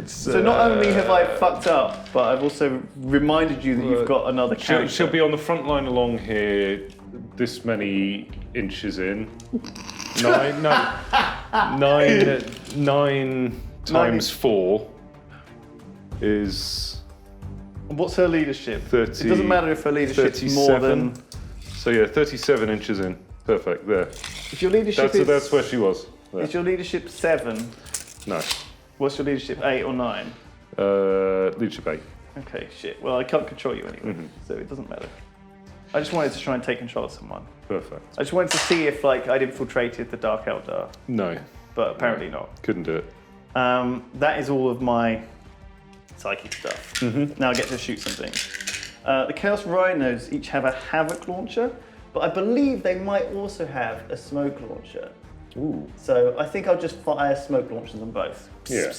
So not only have I fucked up, but I've also reminded you that you've got another character. She'll be on the front line along here, this many inches in. Nine times 4 is... What's her leadership? 30, it doesn't matter if her leadership's 37. more than... So yeah, 37 inches in. Perfect, there. If your leadership is... That's where she was. There. Is your leadership 7? No. What's your leadership, 8 or 9? Leadership 8. Okay, shit. Well, I can't control you anyway, so it doesn't matter. I just wanted to try and take control of someone. Perfect. I just wanted to see if, like, I'd infiltrated the Dark Eldar. No. But apparently not. Couldn't do it. That is all of my psychic stuff. Now I get to shoot some things. The Chaos Rhinos each have a Havoc launcher, but I believe they might also have a smoke launcher. Ooh. So I think I'll just fire smoke launchers on both. Yeah.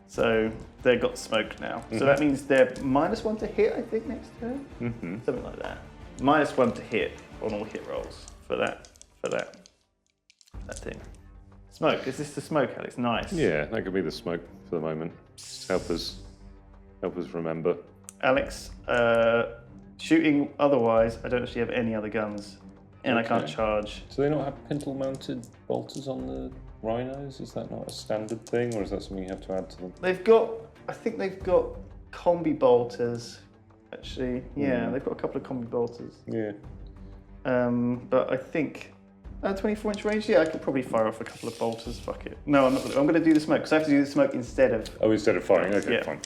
So they've got smoke now. So that means they're -1 to hit, I think, next turn. Something like that. -1 to hit on all hit rolls for that thing. Smoke. Is this the smoke, Alex? Nice. Yeah, that could be the smoke for the moment. Just help us remember. Alex, shooting otherwise, I don't actually have any other guns, and I can't charge. Do they not have pintle-mounted bolters on the Rhinos? Is that not a standard thing, or is that something you have to add to them? I think they've got combi bolters, actually. Yeah, they've got a couple of combi bolters. Yeah. But I think 24-inch range. Yeah, I could probably fire off a couple of bolters. Fuck it. No, I'm not. I'm going to do the smoke because I have to do the smoke instead of. Oh, instead of firing. Okay, yeah. fine.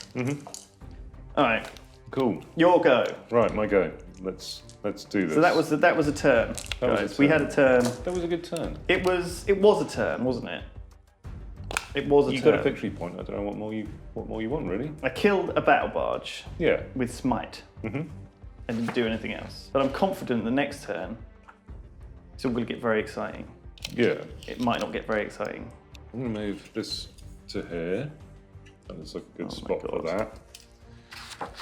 All right. Cool. Your go. Right, my go. Let's do this. So that was a turn, guys. We had a turn. That was a good turn. It was a turn, wasn't it? It was a turn. You got a victory point. I don't know what more you want, really. I killed a battle barge. Yeah. With smite. And didn't do anything else. But I'm confident the next turn it's all going to get very exciting. Yeah. It might not get very exciting. I'm going to move this to here. That looks like a good spot for that.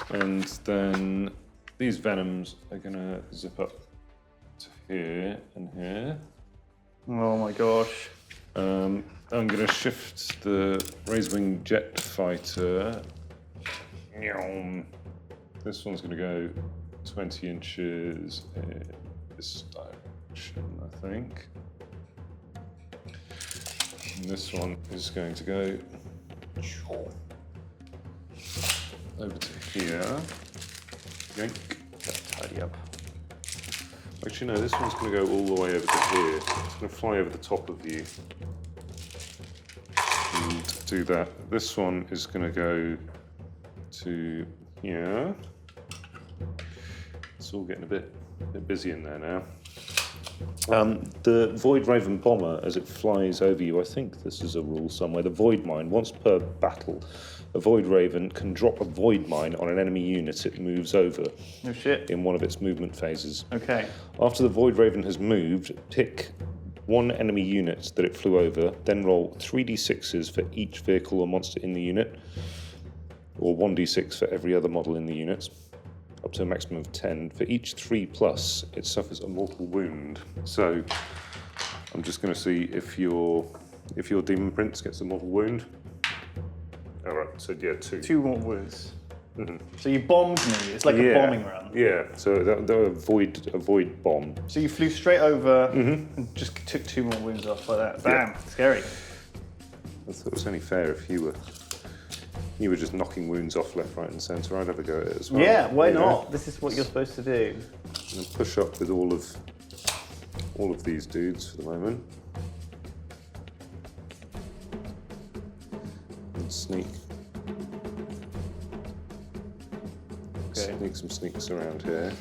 And then these venoms are going to zip up to here and here. Oh my gosh. I'm going to shift the Razewing Jet Fighter. This one's going to go 20 inches in this direction, I think. And this one is going to go over to here. Yank. Tidy up. Actually, no, this one's going to go all the way over to here. It's going to fly over the top of you. And do that. This one is going to go to here. It's all getting a bit busy in there now. The Void Raven Bomber, as it flies over you, I think this is a rule somewhere. The Void Mine, once per battle, a Void Raven can drop a Void Mine on an enemy unit it moves over. No shit. In one of its movement phases. Okay. After the Void Raven has moved, pick one enemy unit that it flew over, then roll 3d6s for each vehicle or monster in the unit, or 1d6 for every other model in the unit, up to a maximum of 10. For each 3+, it suffers a mortal wound. So I'm just going to see if your Demon Prince gets a mortal wound. All right, so yeah, 2. 2 more wounds. So you bombed me. It's like a bombing run. Yeah. So that a void bomb. So you flew straight over and just took 2 more wounds off like that. Bam. Yeah. Scary. I thought it was only fair if you were just knocking wounds off left, right, and centre. I'd have a go at it as well. Yeah. Why not? This is what you're supposed to do. And push up with all of these dudes for the moment. And sneak. Okay. Sneak some sneaks around here.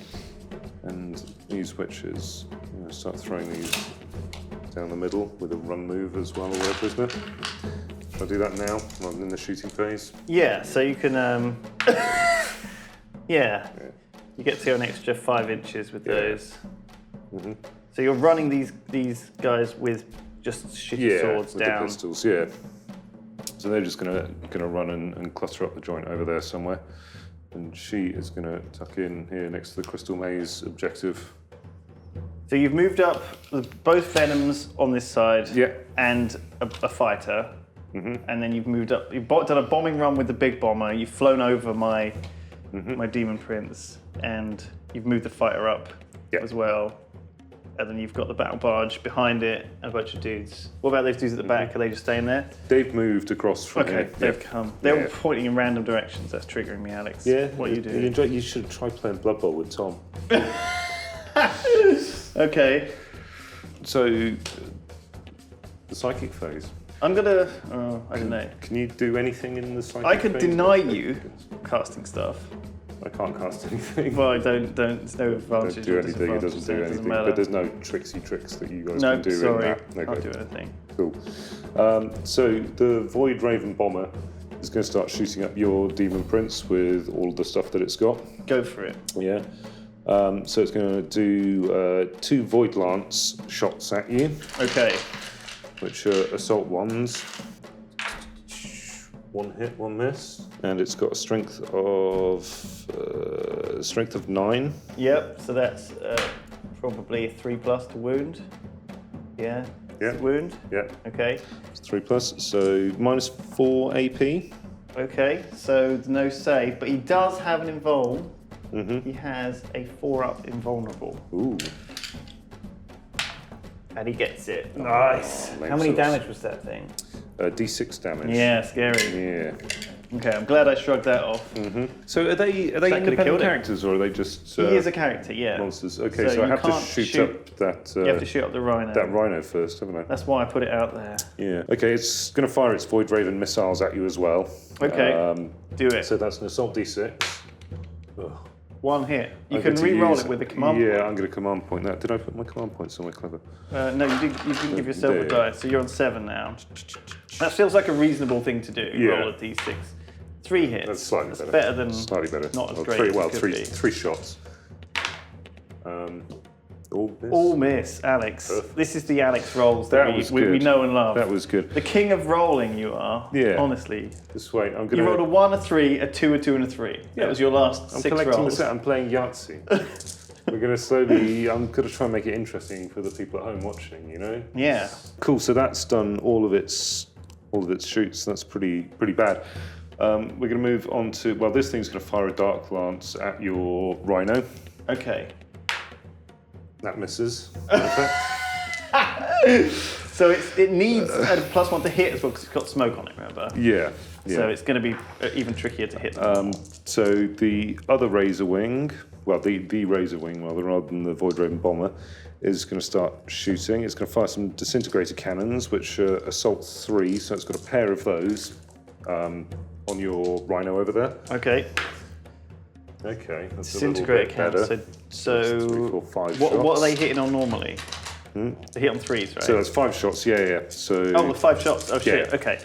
And these witches, start throwing these down the middle with a run move as well, or whatever, isn't it? Should I do that now, rather than in the shooting phase? Yeah, so you can, yeah. You get to go an extra 5 inches with those. So you're running these guys with just shitty swords with down. The pistols, yeah. So they're just gonna run and cluster up the joint over there somewhere. And she is gonna tuck in here next to the Crystal Maze objective. So you've moved up both Venoms on this side Yeah. and a fighter. and then you've moved up. You've done a bombing run with the big bomber. You've flown over my demon prince, and you've moved the fighter up as well. And then you've got the battle barge behind it, and a bunch of dudes. What about those dudes at the back? Are they just staying there? They've moved across from here. They've come. They're all pointing in random directions. That's triggering me, Alex. Yeah. What are you doing? You should try playing Blood Bowl with Tom. Okay. So, the psychic phase. I'm gonna. I don't know. Can you do anything in the psychic I could phase? deny you casting stuff. I can't cast anything. Well, don't. There's no advantage. Don't do anything. It doesn't do anything. But there's no tricksy tricks that you guys can do in that. No, can't do anything. Cool. So the Void Raven Bomber is going to start shooting up your Demon Prince with all of the stuff that it's got. Go for it. Yeah. So it's going to do 2 Void Lance shots at you. Okay. Which are assault ones. 1 hit, 1 miss, and it's got a strength of 9. Yep. So that's probably a 3+ to wound. Yeah. Yeah. Wound. Yeah. Okay. It's 3+, so -4 AP. Okay. So no save, but he does have an invuln. He has a 4+ invulnerable. Ooh. And he gets it. Nice. How many damage was that thing? D6 damage. Yeah, scary. Yeah. Okay, I'm glad I shrugged that off. So are they could've killed independent him. characters or are they just He is a character, yeah. monsters? Okay, so So I you have to can't shoot up that You have to shoot up the rhino. that rhino first, haven't I? That's why I put it out there. Yeah. Okay, it's going to fire its Void Raven missiles at you as well. Okay, do it. So that's an assault D6. Ugh. 1 hit. You I can get to re-roll use- it with the command Yeah, point. I'm going to command point that. Did I put my command point somewhere clever? No, you didn't give yourself a There. die, so you're on 7 now. That feels like a reasonable thing to do. Yeah. Roll a d6. 3 hits. That's slightly better. Better than Slightly better. not as Well, great Three, as it well, could three, be. 3 shots. All miss. All miss, Alex. Perfect. This is the Alex rolls That that was we good. know and love. That was good. The king of rolling you are. Yeah. Honestly. This way, I'm going You to... rolled a 1, a 3, a 2, a 2, and a 3. That was your last I'm 6 collecting rolls. the set. I'm playing Yahtzee. We're going to slowly... I'm going to try and make it interesting for the people at home watching, you know? Yeah. Cool, so that's done all of its shoots. That's pretty bad. We're going to move on to... Well, this thing's going to fire a Dark Lance at your Rhino. Okay. That misses. Perfect. So it needs a +1 to hit as well because it's got smoke on it, remember? Yeah. So it's going to be even trickier to hit. So the other Razor Wing, well, the Razor Wing, rather than the Void Raven Bomber, is going to start shooting. It's going to fire some disintegrator cannons, which are assault 3, so it's got a pair of those on your Rhino over there. Okay. Okay, that's Disintegrator a little bit better. cannons. So 3, 4, 5 what shots. are they hitting on normally? They hit on 3s, right? So that's 5 shots, yeah. So, the 5 shots. Oh, shit. Yeah. Okay.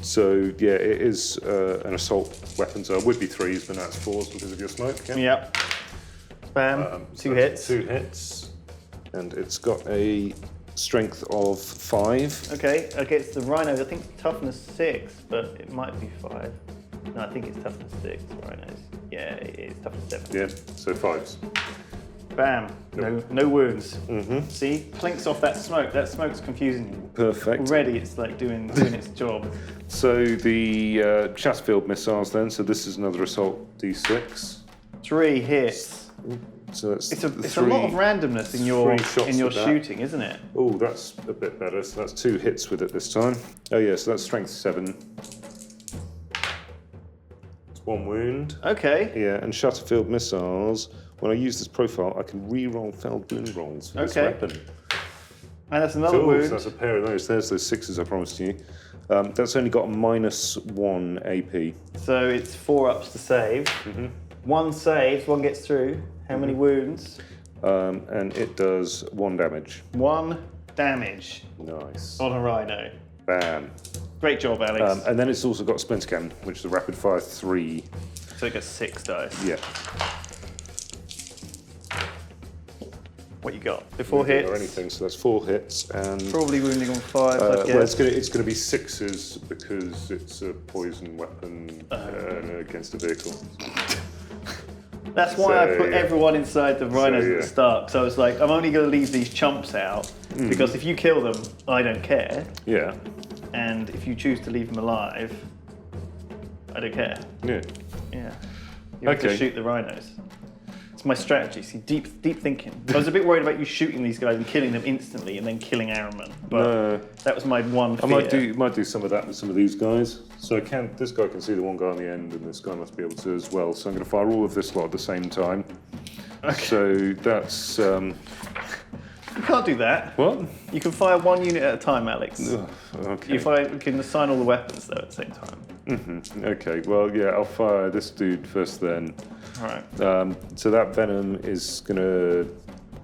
So yeah, it is an assault weapon, so it would be 3s, but now it's 4s because of your smoke. Yeah. Yep. Bam. So 2 hits. 2 hits, and it's got a strength of 5. Okay. Against the rhino, I think toughness 6, but it might be 5. No, I think it's toughness 6. Rhinos. Yeah, it is toughness 7. Yeah, so 5s. Bam. No wounds. See, clinks off that smoke. That smoke's confusing you. Perfect. Already, it's like doing its job. So the Chatfield missiles then. So this is another assault D6. 3 hits. So that's It's a lot of randomness in your 3 shots with that. shooting, isn't it? Oh, that's a bit better. So that's 2 hits with it this time. Oh yeah, so that's strength 7. It's 1 wound. Okay. Yeah, and Shutterfield missiles. When I use this profile, I can re-roll failed wound rolls for this Okay. weapon. And that's another Cool, wound. so that's a pair of those. There's those 6s I promised you. That's only got a -1 AP. So it's 4 ups to save. 1 saves, 1 gets through. How many wounds? And it does 1 damage. 1 damage Nice. on a rhino. Bam. Great job, Alex. And then it's also got Splinter Cannon, which is a rapid fire 3. So it gets 6 dice. Yeah. What you got? Before hits? Or anything, so that's 4 hits and... Probably wounding on 5, I well, guess. it's gonna be 6s because it's a poison weapon against a vehicle. That's why I put yeah. everyone inside the rhinos at the start. So I was like, I'm only going to leave these chumps out because if you kill them, I don't care. Yeah. And if you choose to leave them alive, I don't care. Yeah. Yeah. You have to shoot the rhinos. It's my strategy. See, deep thinking. I was a bit worried about you shooting these guys and killing them instantly and then killing Araman. But that was my one fear. I might do some of that with some of these guys. So this guy can see the one guy on the end, and this guy must be able to as well. So I'm going to fire all of this lot at the same time. Okay. So that's... You can't do that. What? You can fire one unit at a time, Alex. Ugh, okay. You can assign all the weapons, though, at the same time. Okay, well, yeah, I'll fire this dude first then. All right. So that venom is going to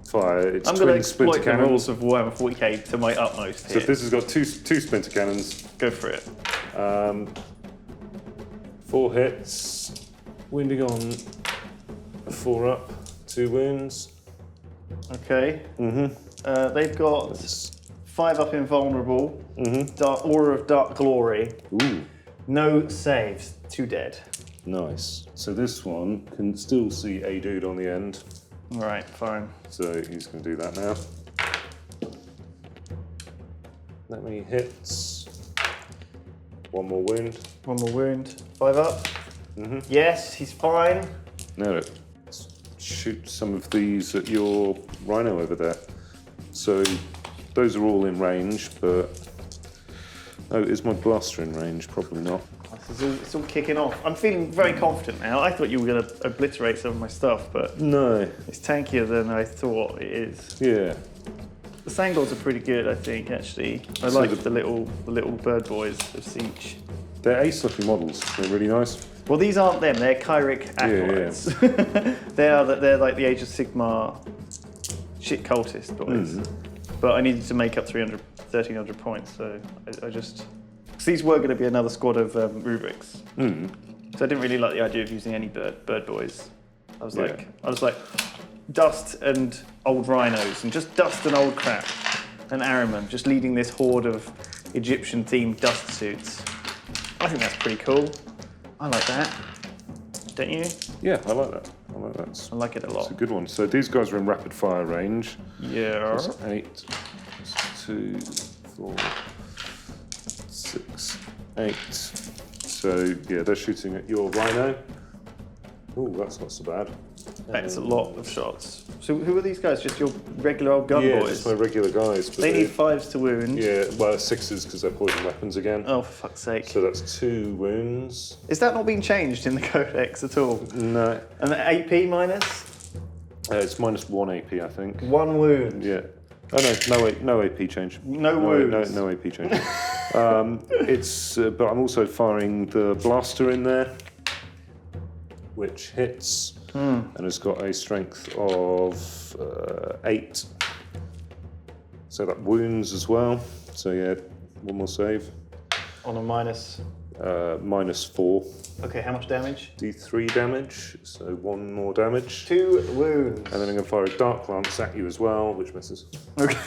fire its I'm going to twin splinter exploit the cannons. rules of Warhammer 40k to my utmost So here. if this has got two splinter cannons. Go for it. 4 hits, wounding on 4 up, 2 wounds. Okay. They've got 5 up invulnerable, Aura of Dark Glory. Ooh. No saves, 2 dead. Nice. So this one can still see a dude on the end. Right, fine. So he's going to do that now. That many hits. 1 more wound. 1 more wound. 5 up. Yes, he's fine. Now let's shoot some of these at your rhino over there. So those are all in range, but... Oh, is my blaster in range? Probably not. It's all kicking off. I'm feeling very confident now. I thought you were going to obliterate some of my stuff, but No. it's tankier than I thought it is. Yeah. The Sangors are pretty good, I think, actually. I like the little bird boys of Siege. They're ace-looking models. They're really nice. Well, these aren't them. They're Kyric acolytes. They're like the Age of Sigmar shit cultist boys. But I needed to make up 1,300 points, so I just... Because these were going to be another squad of rubrics. So I didn't really like the idea of using any bird boys. I was like, dust and old rhinos, and just dust and old crap. And Araman, just leading this horde of Egyptian-themed dust suits. I think that's pretty cool. I like that. Don't you? Yeah, I like that. I like it a lot. It's a good one. So these guys are in rapid fire range. Yeah. That's 8, that's 2, 4, 6, 8. So yeah, they're shooting at your rhino. Oh, that's not so bad. That's a lot of shots. So who are these guys? Just your regular old gun Yeah, boys? just my regular guys. But They need 5s to wound. Yeah, well, 6s because they're poison weapons again. Oh, for fuck's sake. So that's 2 wounds. Is that not being changed in the codex at all? No. And the AP minus? It's -1 AP, I think. 1 wound. Yeah. Oh no AP change. No wounds. No AP change. But I'm also firing the blaster in there, which hits and has got a strength of 8. So that wounds as well. So yeah, 1 more save. On a minus. -4. Okay, how much damage? D3 damage, so 1 more damage. 2 wounds. And then I'm going to fire a Dark Lance at you as well, which misses. Okay.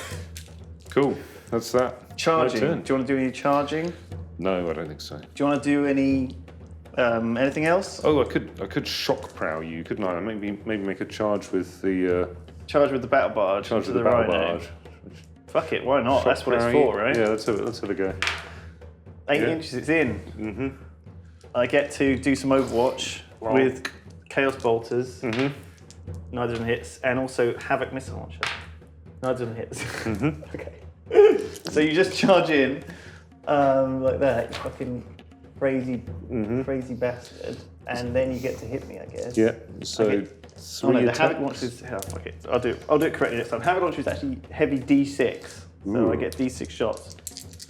Cool, that's that. Charging. My Do turn. you want to do any charging? No, I don't think so. Do you want to do any anything else? Oh, I could shock prow you, couldn't I? Maybe make a charge with the Charge with the battle barge. charge into with the battle rhino. barge. Fuck it, why not? Shock That's what it's prow for, you. right? Yeah, let's have a go. 8 Yeah. inches, it's in. I get to do some Overwatch with Chaos Bolters. Neither of them hits, and also Havoc Missile Launcher. Neither of them hits. Okay. So you just charge in like that, you fucking crazy bastard, and then you get to hit me, I guess. Yeah. So Okay. 3 Oh no, the attacks. Havoc Launcher is... Oh, fuck it. I'll do it correctly next time. Havoc Launcher is actually heavy D6, so I get D6 shots.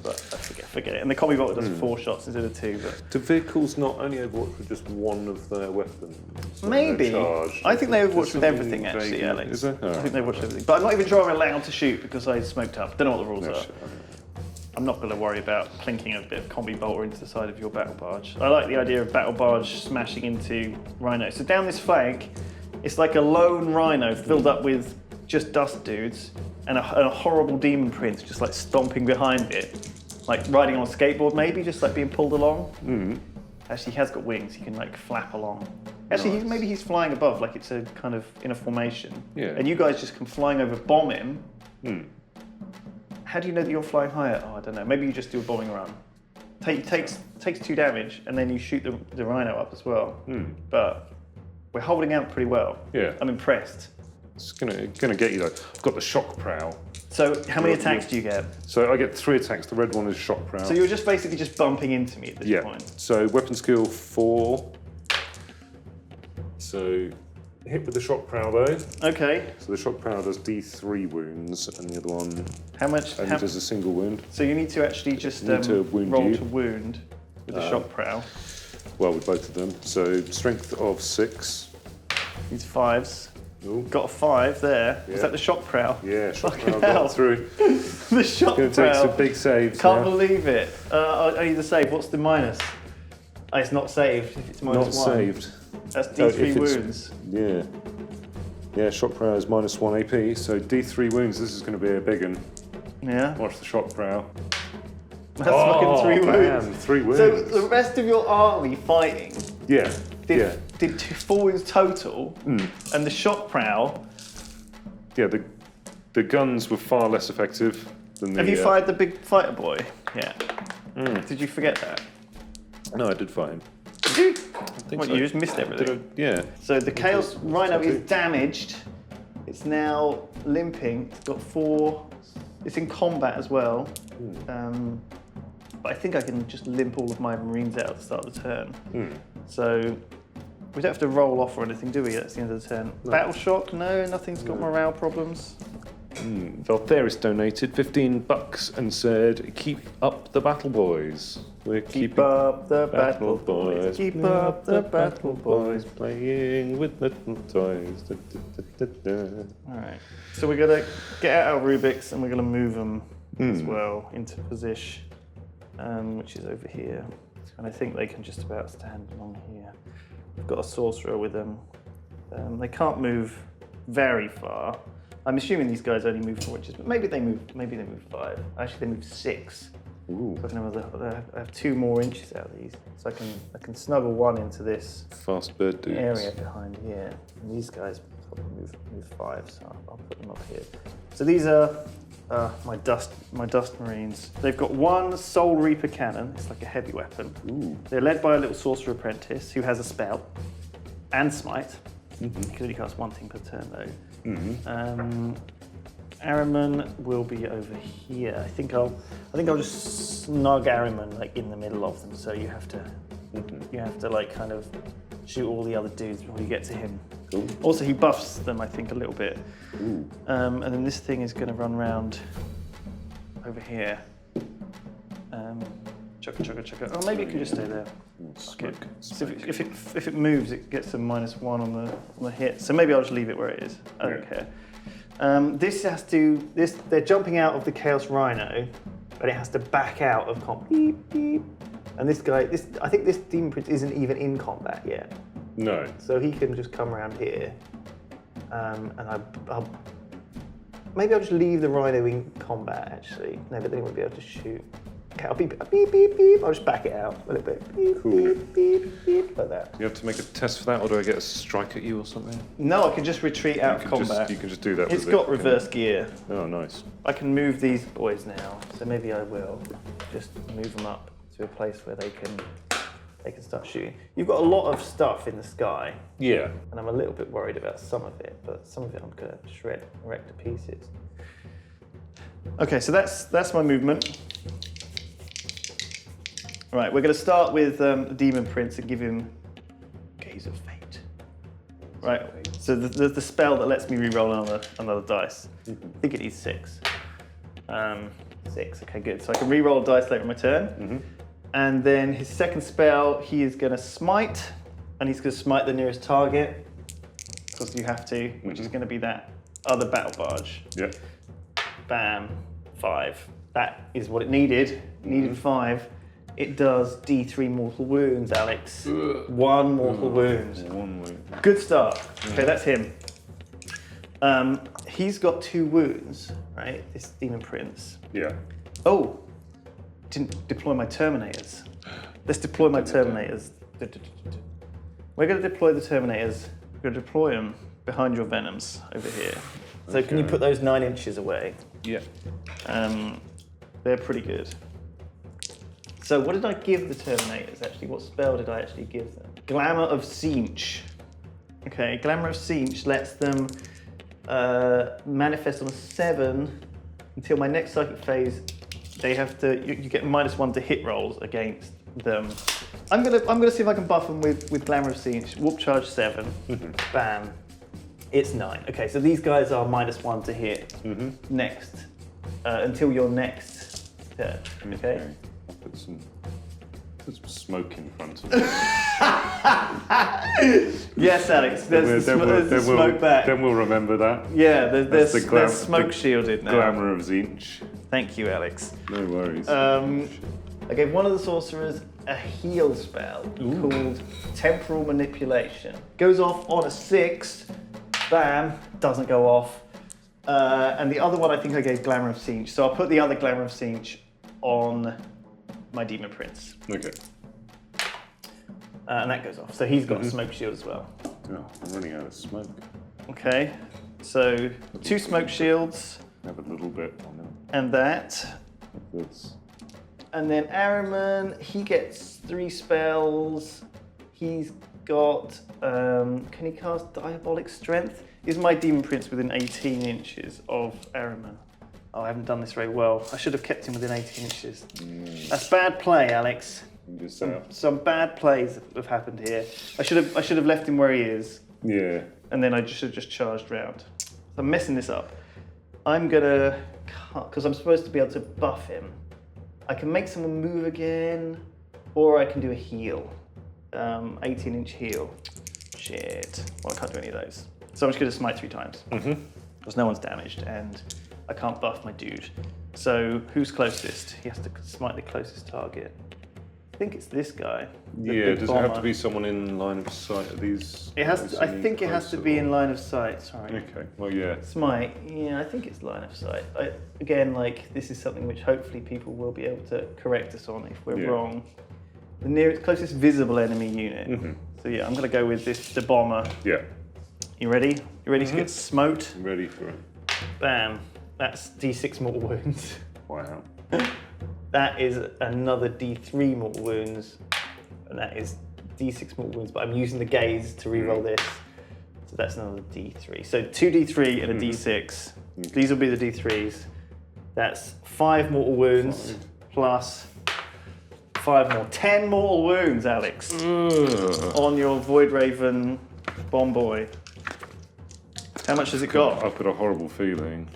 But I forget it. And the Combi Bolter does 4 shots instead of 2. But Do vehicles not only overwatch with just one of their weapons? when maybe. they're charged? I think they There's overwatch with something everything, actually, vaguely- Alex. Is there? I think they watch everything. But I'm not even sure I'm allowed to shoot because I smoked up. Don't know what the rules are. I'm not going to worry about clinking a bit of Combi Bolter into the side of your battle barge. I like the idea of battle barge smashing into rhino. So down this flank, it's like a lone rhino filled up with just dust dudes and a horrible demon prince just like stomping behind it. Like riding on a skateboard maybe, just like being pulled along. Actually, he has got wings, he can like flap along. Actually, Nice. maybe he's flying above, like it's a kind of in a formation. Yeah. And you guys just come flying over, bomb him. Hmm. How do you know that you're flying higher? Oh, I don't know. Maybe you just do a bombing run. Takes 2 damage, and then you shoot the rhino up as well. But we're holding out pretty well. Yeah. I'm impressed. It's gonna get you though. I've got the shock prow. So how many attacks do you get? So I get 3 attacks. The red one is shock prow. So you're just basically just bumping into me at this point. So weapon skill 4. So hit with the shock prow though. Okay. So the shock prow does D3 wounds, and the other one How much? only does a single wound. So you need to actually just Need to wound roll you. to wound with the shock prow. Well, with both of them. So strength of 6. Needs 5s. Ooh. Got a 5 there. Yeah. Was that the shock prow? Yeah, shock Fucking prow hell. got through. The shock Gonna take prow. some big saves. Can't now. believe it. I need the save. What's the minus? Oh, it's not saved. If it's Not minus 1. saved. That's Oh, D3 if it's- wounds. Yeah. Yeah, shock prow is minus 1 AP, so D3 wounds. This is going to be a big one. Yeah. Watch the shock prow. That's fucking 3 wounds. Man, 3 wounds. So the rest of your army fighting Yeah. did 4 wounds total, Hmm. and the shock prow. Yeah, the guns were far less effective than the... Have you fired the big fighter boy? Yeah. Hmm. Did you forget that? No, I did fire him. Did you? think What, so. you just missed everything? Yeah. So the Chaos Rhino so is too. damaged. It's now limping. It's got 4. It's in combat as well. But I think I can just limp all of my Marines out at the start of the turn. So we don't have to roll off or anything, do we? That's the end of the turn. No. Battle shock? No, nothing's got morale problems. Valtheris donated $15 and said, "Keep up the battle boys. We're Keep keeping up the battle boys. Keep up the battle boys. playing with little toys." Da, da, da, da, da. All right. So we're gonna get out our Rubiks and we're gonna move them as well into position, which is over here. And I think they can just about stand along here. We've got a sorcerer with them. They can't move very far. I'm assuming these guys only move 4 inches, but maybe they move 5. Actually, they move 6. Ooh, So I have 2 more inches out of these, so I can snuggle 1 into this fast bird dudes. area behind here. And these guys probably move 5, so I'll put them up here. So these are my dust marines. They've got 1 Soul Reaper cannon. It's like a heavy weapon. Ooh. They're led by a little sorcerer apprentice who has a spell and smite. You can only cast 1 thing per turn though. Araman will be over here. I think I'll just snug Araman like in the middle of them. So you have to like kind of shoot all the other dudes before you get to him. Cool. Also, he buffs them, I think, a little bit. Ooh. And then this thing is going to run round over here. Chugga, chugga, chugga. Oh, maybe it can just stay there. Smoke. So if it moves, it gets a -1 on the hit. So maybe I'll just leave it where it is. I don't care. They're jumping out of the Chaos Rhino, but it has to back out of combat. Beep, beep. And this guy, I think this Demon Prince isn't even in combat yet. No. So he can just come around here. Maybe I'll just leave the Rhino in combat actually. No, but then he won't be able to shoot. Okay, I'll beep, beep, beep, beep. I'll just back it out a little bit. Beep, Cool. beep, beep, beep, like that. You have to make a test for that, or do I get a strike at you or something? No, I can just retreat out of You can combat. you can just do that. It's with got it. reverse gear. Oh, nice. I can move these boys now, so maybe I will just move them up to a place where they can start shooting. You've got a lot of stuff in the sky, Yeah. and I'm a little bit worried about some of it, but some of it I'm gonna wreck to pieces. Okay, so that's my movement. Right, we're going to start with the Demon Prince and give him Gaze of Fate. Right, so the spell that lets me re-roll another dice. I think it needs 6. 6, okay, good. So I can re-roll a dice later in my turn. And then his second spell, he is going to smite, and he's going to smite the nearest target, because you have to, which is going to be that other battle barge. Yeah. Bam, 5. That is what it needed. It needed 5. It does D3 mortal wounds, Alex. 1 mortal wound. 1 wound. Good start. Okay, that's him. He's got 2 wounds, right? This Demon Prince. Yeah. Oh, didn't deploy my Terminators. Let's deploy my Terminators. We're going to deploy the Terminators. We're going to deploy them behind your Venoms over here. So can you put those 9 inches away? Yeah. They're pretty good. So what did I give the Terminators actually? What spell did I actually give them? Glamour of Siege. Okay, Glamour of Siege lets them manifest on a 7 until my next psychic phase. They have to. You get -1 to hit rolls against them. I'm gonna see if I can buff them with Glamour of Siege. Warp charge 7. Bam. It's 9. Okay, so these guys are -1 to hit next until your next turn. Okay. I'll put some smoke in front of it. Yes, Alex. There's the smoke back. Then we'll remember that. Yeah, there's smoke shielded now. Glamour of Zinch. Thank you, Alex. No worries. I gave one of the sorcerers a heal spell called Temporal Manipulation. Goes off on a 6. Bam, doesn't go off. And the other one I think I gave Glamour of Siege. So I'll put the other Glamour of Siege on my Demon Prince. Okay. And that goes off. So he's got a smoke shield as well. Oh, I'm running out of smoke. Okay, so 2 smoke shields. Have a little bit on them. And that. This. And then Ahriman, he gets 3 spells. He's got, can he cast Diabolic Strength? Is my Demon Prince within 18 inches of Ahriman? Oh, I haven't done this very well. I should have kept him within 18 inches. That's bad play, Alex. Some bad plays have happened here. I should have left him where he is. Yeah. And then I should have just charged round. So I'm messing this up. I'm gonna cut, because I'm supposed to be able to buff him. I can make someone move again, or I can do a heal. 18-inch heal. Shit. Well, I can't do any of those. So I'm just gonna smite 3 times. Because no one's damaged, and I can't buff my dude. So who's closest? He has to smite the closest target. I think it's this guy. Yeah, does it have to be someone in line of sight of these? It has to, I think it has to be in line of sight, sorry. Okay, well, yeah. Smite, yeah, I think it's line of sight. Again, like, this is something which hopefully people will be able to correct us on if we're wrong. The nearest, closest visible enemy unit. So yeah, I'm gonna go with the bomber. Yeah. You ready? You ready to get smoked? I'm ready for it. Bam. That's D6 mortal wounds. Wow. That is another D3 mortal wounds, and that is D6 mortal wounds, but I'm using the gaze to reroll this. So that's another D3. So 2 D3 and a D6. These will be the D3s. That's 5 mortal wounds plus 5 more. 10 mortal wounds, Alex. On your Void Raven Bomb Boy. How much has it got? I've got a horrible feeling.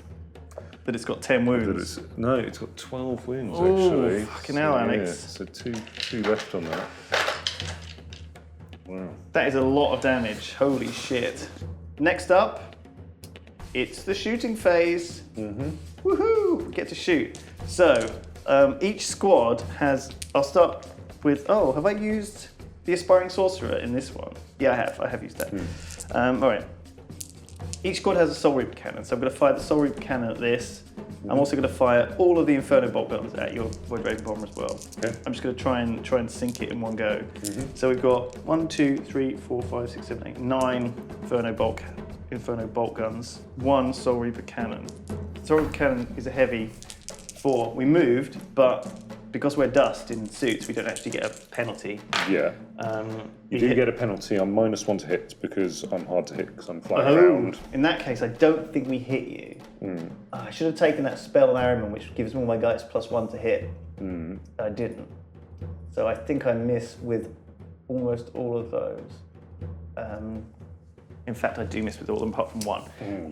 That it's got 10 wounds. No, it's got 12 wounds Ooh, actually. Fucking hell, Alex. Yeah, so two left on that. Wow. That is a lot of damage. Holy shit. Next up, it's the shooting phase. Woohoo! We get to shoot. So, each squad has. I'll start with. Oh, have I used the Aspiring Sorcerer in this one? Yeah, I have. I have used that. All right. Each squad has a Soul Reaper cannon, so I'm going to fire the Soul Reaper cannon at this. I'm also going to fire all of the Inferno Bolt guns at your Void Raven Bomber as well. Okay. I'm just going to try and sink it in one go. So we've got 1, 2, 3, 4, 5, 6, 7, 8, 9 Inferno Bolt guns, 1 Soul Reaper cannon. Soul Reaper cannon is a heavy 4. We moved, but because we're dust in suits, we don't actually get a penalty. Yeah. You do get a penalty. I'm -1 to hit because I'm hard to hit because I'm flying around. In that case, I don't think we hit you. I should have taken that spell on Ahriman, which gives all my guys +1 to hit. I didn't. So I think I miss with almost all of those. In fact, I do miss with all of them apart from 1.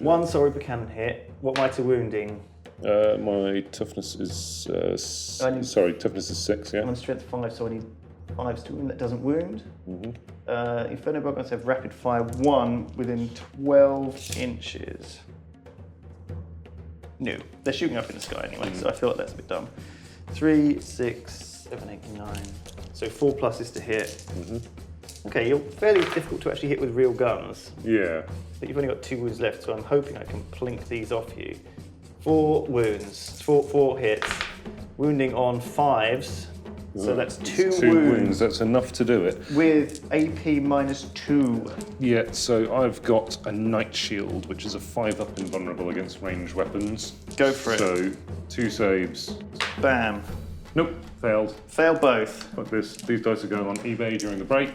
1 Soul Reaper cannon hit. What am I to wounding? My toughness is toughness is 6. Yeah. I'm on strength 5, so I need 5 to wound. That doesn't wound. Inferno Bolt guns have rapid fire 1 within 12 inches. No, they're shooting up in the sky anyway, so I feel like that's a bit dumb. 3, 6, 7, 8, 9. So 4 pluses to hit. Okay, you're fairly difficult to actually hit with real guns. Yeah. But you've only got 2 wounds left, so I'm hoping I can plink these off you. 4 wounds, 4 hits. Wounding on 5s So that's two Two wounds wounds. That's enough to do it. with AP -2. Yeah, so I've got a Night Shield, which is a 5-up invulnerable against ranged weapons. Go for it. So 2 saves. Bam. Nope, failed. Fail both. Like this. These dice are going on eBay during the break.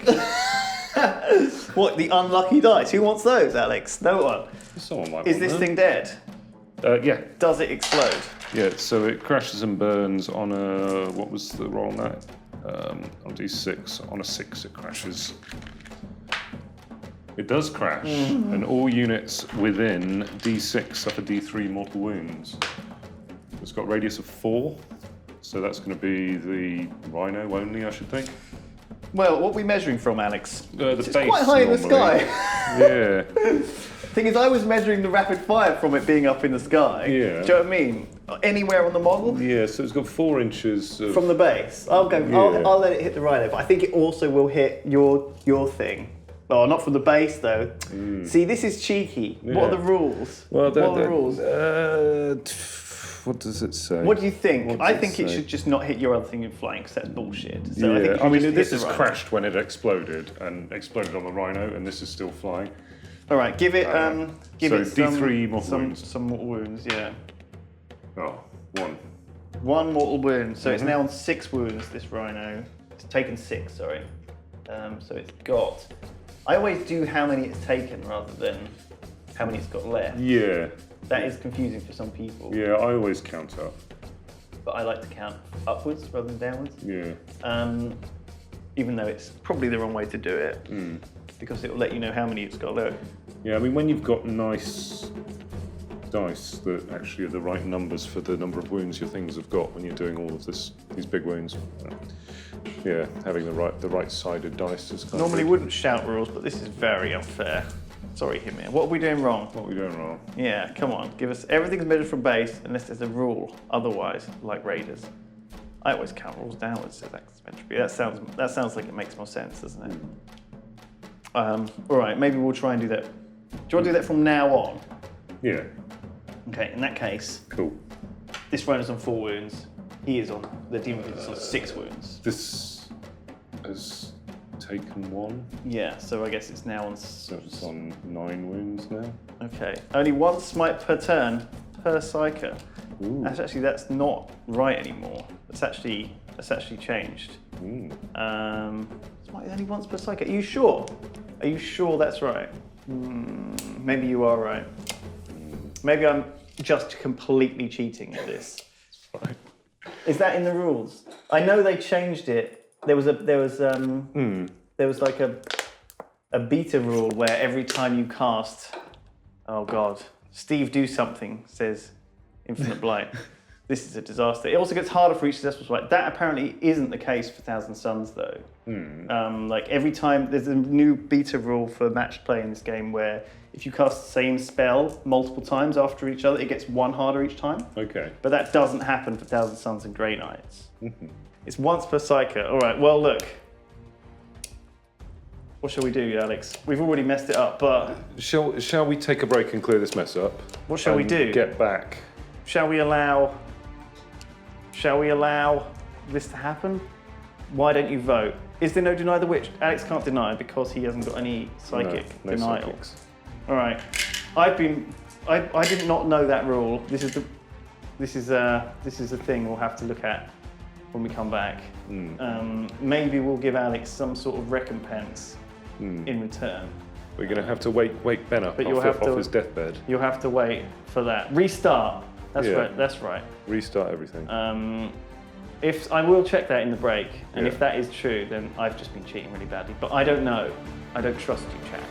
What, the unlucky dice? Who wants those, Alex? No one. Someone might Is want this them. thing dead? Yeah. Does it explode? Yeah, so it crashes and burns on a... What was the roll on that? On D6. On a 6 it crashes. It does crash, and all units within D6 suffer D3 mortal wounds. It's got radius of 4, so that's going to be the Rhino only, I should think. Well, what are we measuring from, Alex? The It's base, quite high in the normally. sky. Yeah. Thing is, I was measuring the rapid fire from it being up in the sky. Yeah. Do you know what I mean? Anywhere on the model? Yeah, so it's got 4 inches of... From the base. I'll go. Yeah. I'll let it hit the rhino, but I think it also will hit your thing. Oh, not from the base though. See, this is cheeky. What Yeah. are the rules? Well, what are the rules? What does it say? What do you think? What I does think it it say? should just not hit your other thing in flying, because that's bullshit. So Yeah, I think I mean, just this hit has the rhino. crashed when it exploded, and exploded on the Rhino, and this is still flying. All right, give it. Give so it some, D3 mortal some, wounds. some mortal wounds. Yeah. Oh, 1. 1 mortal wound. So it's now on 6 wounds. This rhino. It's taken 6. Sorry. So it's got. I always do how many it's taken rather than how many it's got left. Yeah. That is confusing for some people. Yeah, I always count up. But I like to count upwards rather than downwards. Yeah. Even though it's probably the wrong way to do it, because it will let you know how many it's got left. Yeah, I mean, when you've got nice dice that actually are the right numbers for the number of wounds your things have got when you're doing all of these big wounds. Yeah, having the right sided dice is kind Normally of wouldn't shout rules, but this is very unfair. Sorry, Himir. What are we doing wrong? What are we doing wrong? Yeah, come on. Give us everything's measured from base unless there's a rule. Otherwise, like Raiders. I always count rules downwards, so that's meant to be. That sounds like it makes more sense, doesn't it? All right, maybe we'll try and do that. Do you want to do that from now on? Yeah. Okay, in that case, Cool. this rhino's on 4 wounds. He is on, the demon is on 6 wounds. This has taken 1, Yeah, so I guess it's now on. so it's on 9 wounds now. Okay, only 1 smite per turn per psyker. Ooh. That's not right anymore. That's actually changed. Smite only once per psyker. Are you sure? Are you sure that's right? Maybe you are right. Maybe I'm just completely cheating at this. Right. Is that in the rules? I know they changed it. There was like a beta rule where every time you cast, oh god, Steve do something, says Infinite Blight. This is a disaster. It also gets harder for each successful swipe. That apparently isn't the case for Thousand Suns though. Like every time, there's a new beta rule for match play in this game where if you cast the same spell multiple times after each other, it gets 1 harder each time. Okay. But that doesn't happen for Thousand Suns and Grey Knights. It's once per psyker. All right, well, look. What shall we do, Alex? We've already messed it up, but Shall we take a break and clear this mess up? what shall we and do? Get back. Shall we allow this to happen? Why don't you vote? Is there no deny the witch? Alex can't deny because he hasn't got any psychic No denial. psychics. All right. I did not know that rule. This is a thing we'll have to look at when we come back. Maybe we'll give Alex some sort of recompense in return. We're going to have to wake Ben up But you'll off have to- his deathbed. You'll have to wait for that. Restart. That's Yeah. right. That's right. Restart everything. If I will check that in the break, and Yeah. if that is true, then I've just been cheating really badly. But I don't know. I don't trust you, chat.